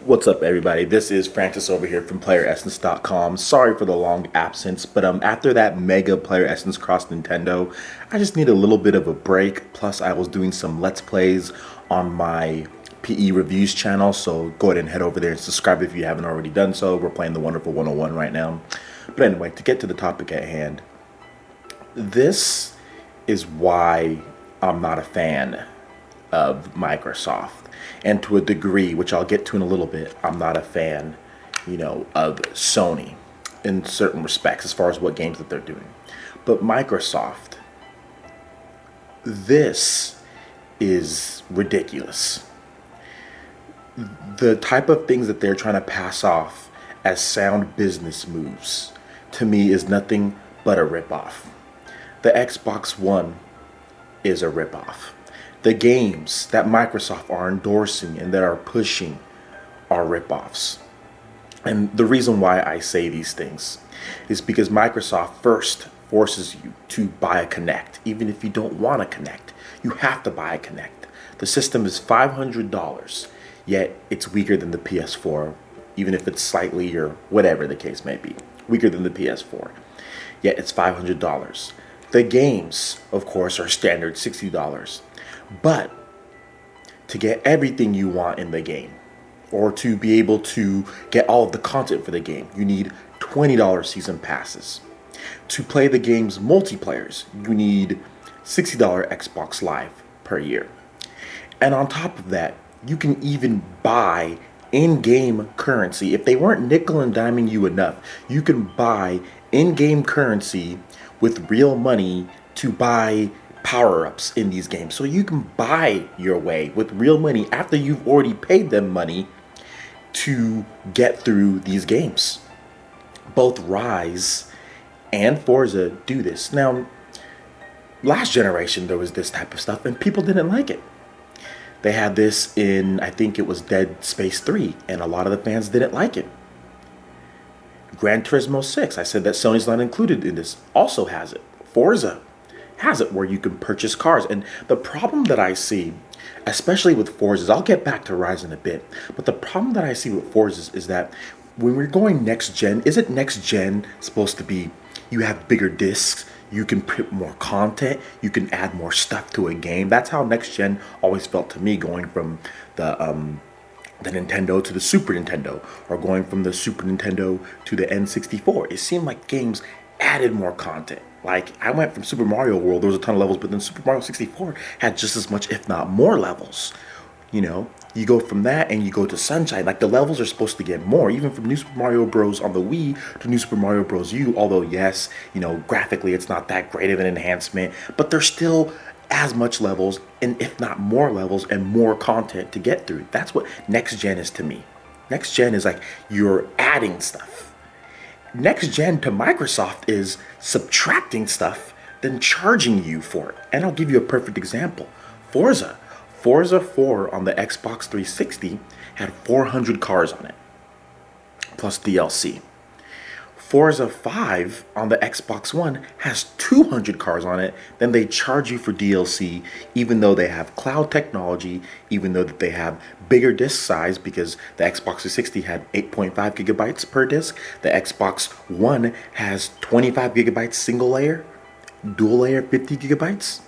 What's up, everybody? This is Francis over here from PlayerEssence.com. Sorry for the long absence, but after that mega Player Essence Cross Nintendo, I just need a little bit of a break. Plus, I was doing some Let's Plays on my PE Reviews channel, so go ahead and head over there and subscribe if you haven't already done so. We're playing the Wonderful 101 right now. But anyway, to get to the topic at hand, this is why I'm not a fan of Microsoft. And to a degree, which I'll get to in a little bit, I'm not a fan, of Sony in certain respects as far as what games that they're doing. But Microsoft, this is ridiculous. The type of things that they're trying to pass off as sound business moves, to me, is nothing but a ripoff. The Xbox One is a ripoff. The games that Microsoft are endorsing and that are pushing are ripoffs. And the reason why I say these things is because Microsoft first forces you to buy a Kinect. Even if you don't want a Kinect, you have to buy a Kinect. The system is $500, yet it's weaker than the PS4, even if it's slightly, or whatever the case may be, weaker than the PS4. Yet it's $500. The games, of course, are standard $60. But to get everything you want in the game, or to be able to get all of the content for the game, you need $20 season passes. To play the game's multiplayers, you need $60 Xbox Live per year. And on top of that, you can even buy in-game currency. If they weren't nickel and diming you enough, you can buy in-game currency with real money to buy power-ups in these games. So you can buy your way with real money after you've already paid them money to get through these games. Both Rise and Forza do this. Now, last generation there was this type of stuff and people didn't like it. They had this in, I think it was Dead Space 3, and a lot of the fans didn't like it. Gran Turismo 6, I said that Sony's not included in this, also has it. Forza has it where you can purchase cars. And the problem that I see, especially with Forza, I'll get back to Rise in a bit, but the problem that I see with Forza is that when we're going next gen, isn't next gen supposed to be you have bigger discs, you can put more content, you can add more stuff to a game? That's how next gen always felt to me, going from the Nintendo to the Super Nintendo, or going from the Super Nintendo to the N64. It seemed like games added more content. Like, I went from Super Mario World, there was a ton of levels, but then Super Mario 64 had just as much, if not more levels. You go from that and you go to Sunshine. Like, the levels are supposed to get more, even from New Super Mario Bros. On the Wii to New Super Mario Bros. U. Although, yes, graphically it's not that great of an enhancement, but there's still as much levels, and if not more levels and more content to get through. That's what next gen is to me. Next gen is like you're adding stuff. Next gen to Microsoft is subtracting stuff, then charging you for it. And I'll give you a perfect example. Forza 4 on the Xbox 360 had 400 cars on it, plus DLC. Forza 5 on the Xbox One has 200 cars on it, then they charge you for DLC, even though they have cloud technology, even though that they have bigger disk size, because the Xbox 360 had 8.5 gigabytes per disk. The Xbox One has 25 gigabytes single layer, dual layer 50 gigabytes.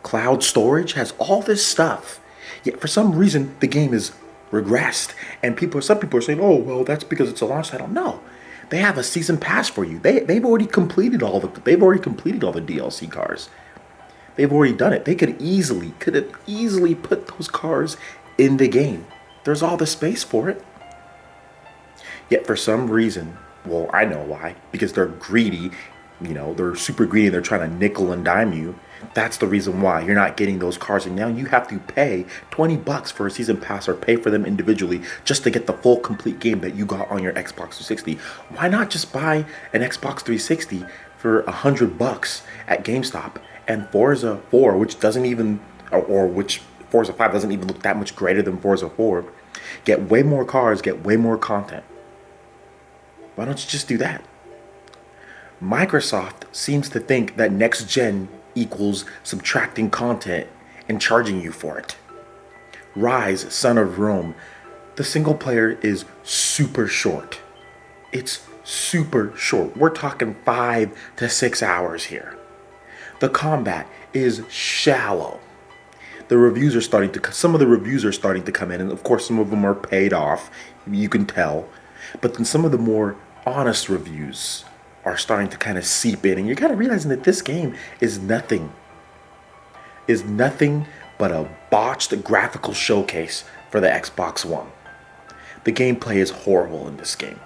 Cloud storage has all this stuff. Yet for some reason the game is regressed, and some people are saying, "Oh, well, that's because it's a launch title." No. They have a season pass for you. They've already completed all the DLC cars. They've already done it. They could have easily put those cars in the game. There's all the space for it. Yet for some reason, well, I know why, because they're greedy. They're super greedy and they're trying to nickel and dime you. That's the reason why you're not getting those cars, and now you have to pay $20 for a season pass, or pay for them individually just to get the full complete game that you got on your Xbox 360. Why not just buy an Xbox 360 for $100 at GameStop, and Forza 4, which doesn't even, which Forza 5 doesn't even look that much greater than Forza 4, get way more cars, get way more content. Why don't you just do that? Microsoft seems to think that next gen equals subtracting content and charging you for it. Rise, Son of Rome, The single player is super short. It's super short. We're talking 5 to 6 hours here. The combat is shallow. Some of the reviews are starting to come in, and of course some of them are paid off, you can tell. But then some of the more honest reviews are starting to kind of seep in, and you're kind of realizing that this game is nothing but a botched graphical showcase for the Xbox One. The gameplay is horrible in this game.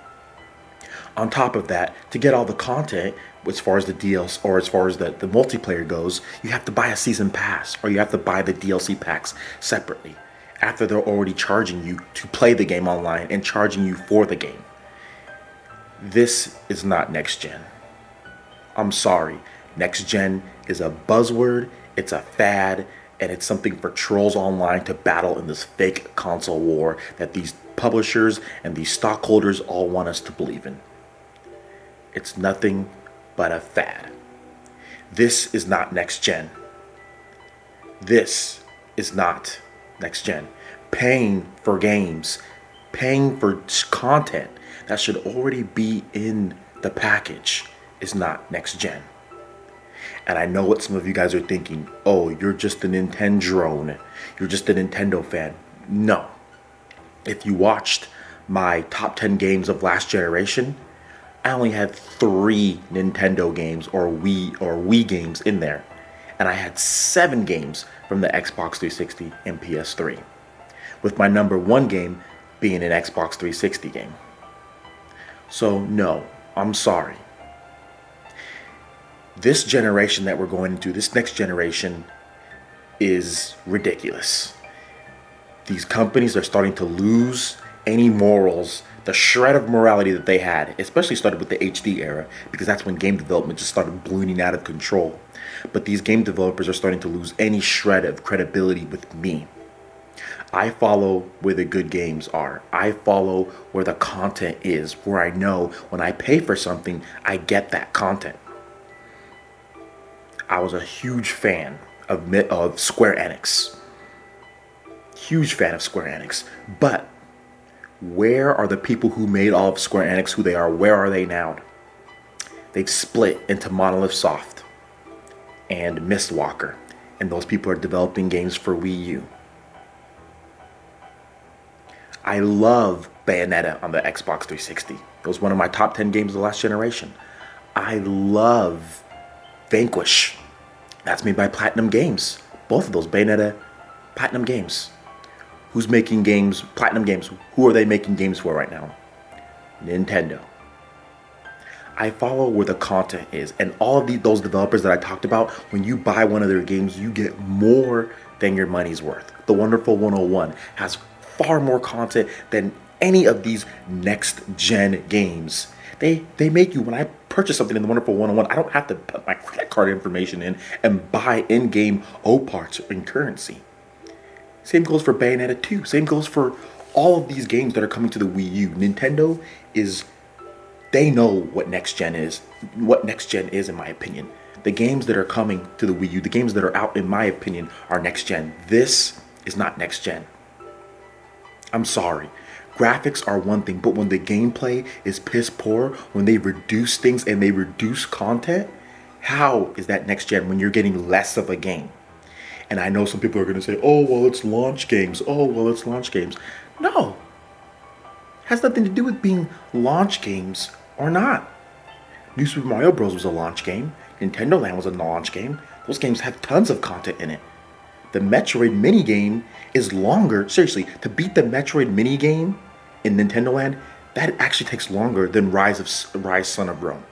On top of that, to get all the content, as far as the DLC or as far as the multiplayer goes, you have to buy a season pass, or you have to buy the DLC packs separately, after they're already charging you to play the game online and charging you for the game. This is not next gen. I'm sorry. Next gen is a buzzword, it's a fad, and it's something for trolls online to battle in this fake console war that these publishers and these stockholders all want us to believe in. It's nothing but a fad. This is not next gen. This is not next gen. Paying for games, paying for content that should already be in the package is not next gen. And I know what some of you guys are thinking. Oh, you're just a Nintendo drone. You're just a Nintendo fan. No. If you watched my top 10 games of last generation, I only had 3 Nintendo games or Wii games in there. And I had 7 games from the Xbox 360 and PS3. With my number 1 game being an Xbox 360 game. So no, I'm sorry. This generation that we're going into, this next generation, is ridiculous. These companies are starting to lose any morals, the shred of morality that they had, especially started with the HD era, because that's when game development just started ballooning out of control. But these game developers are starting to lose any shred of credibility with me. I follow where the good games are. I follow where the content is, where I know when I pay for something, I get that content. I was a huge fan of Square Enix. Huge fan of Square Enix. But where are the people who made all of Square Enix who they are? Where are they now? They've split into Monolith Soft and Mistwalker. And those people are developing games for Wii U. I love Bayonetta on the Xbox 360. It was one of my top 10 games of the last generation. I love Vanquish. That's made by Platinum Games. Both of those, Bayonetta, Platinum Games. Who's making games? Platinum Games. Who are they making games for right now? Nintendo. I follow where the content is. And all of those developers that I talked about, when you buy one of their games, you get more than your money's worth. The Wonderful 101 has far more content than any of these next-gen games. They make you, when I purchase something in the Wonderful 101, I don't have to put my credit card information in and buy in-game O parts in currency. Same goes for Bayonetta 2. Same goes for all of these games that are coming to the Wii U. Nintendo they know what next gen is. What next gen is, in my opinion. The games that are coming to the Wii U, the games that are out, in my opinion, are next gen. This is not next gen. I'm sorry. Graphics are one thing, but when the gameplay is piss poor, when they reduce things and they reduce content, how is that next gen when you're getting less of a game? And I know some people are going to say, oh, well, it's launch games. Oh, well, it's launch games. No. It has nothing to do with being launch games or not. New Super Mario Bros. Was a launch game. Nintendo Land was a launch game. Those games have tons of content in it. The Metroid minigame is longer. Seriously, to beat the Metroid minigame in Nintendo Land, that actually takes longer than Rise Son of Rome.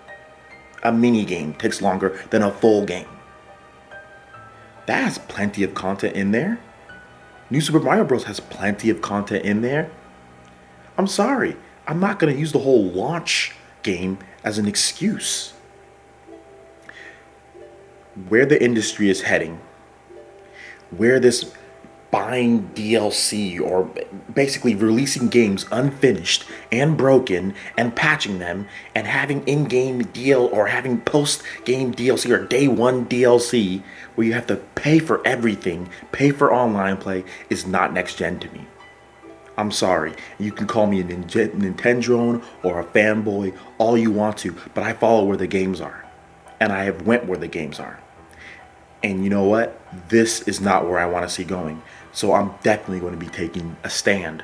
A minigame takes longer than a full game. That has plenty of content in there. New Super Mario Bros. Has plenty of content in there. I'm sorry. I'm not going to use the whole launch game as an excuse. Where the industry is heading, where this buying DLC or basically releasing games unfinished and broken and patching them and having in-game deal or having post-game DLC or day one DLC where you have to pay for everything, pay for online play, is not next gen to me. I'm sorry. You can call me a Nintendrone or a fanboy all you want to, but I follow where the games are. And I have went where the games are. And you know what? This is not where I want to see going. So I'm definitely going to be taking a stand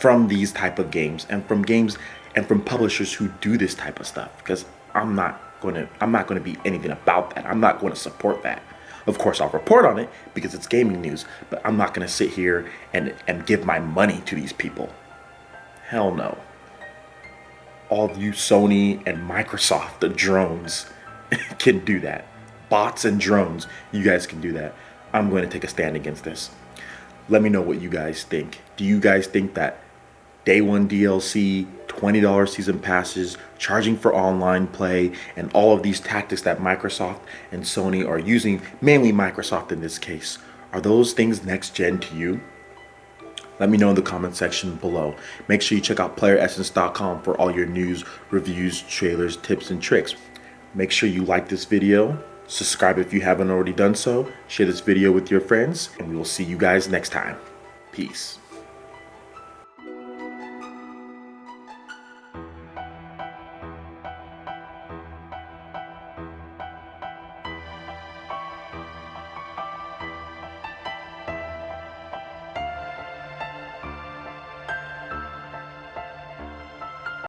from these type of games and from publishers who do this type of stuff, because I'm not going to be anything about that. I'm not going to support that. Of course, I'll report on it because it's gaming news, but I'm not going to sit here and give my money to these people. Hell no. All of you Sony and Microsoft, the drones, can do that. Bots and drones, you guys can do that. I'm going to take a stand against this. Let me know what you guys think. Do you guys think that day one DLC, $20 season passes, charging for online play, and all of these tactics that Microsoft and Sony are using, mainly Microsoft in this case, are those things next gen to you? Let me know in the comment section below. Make sure you check out playeressence.com for all your news, reviews, trailers, tips, and tricks. Make sure you like this video, subscribe if you haven't already done so, share this video with your friends, and we will see you guys next time. Peace.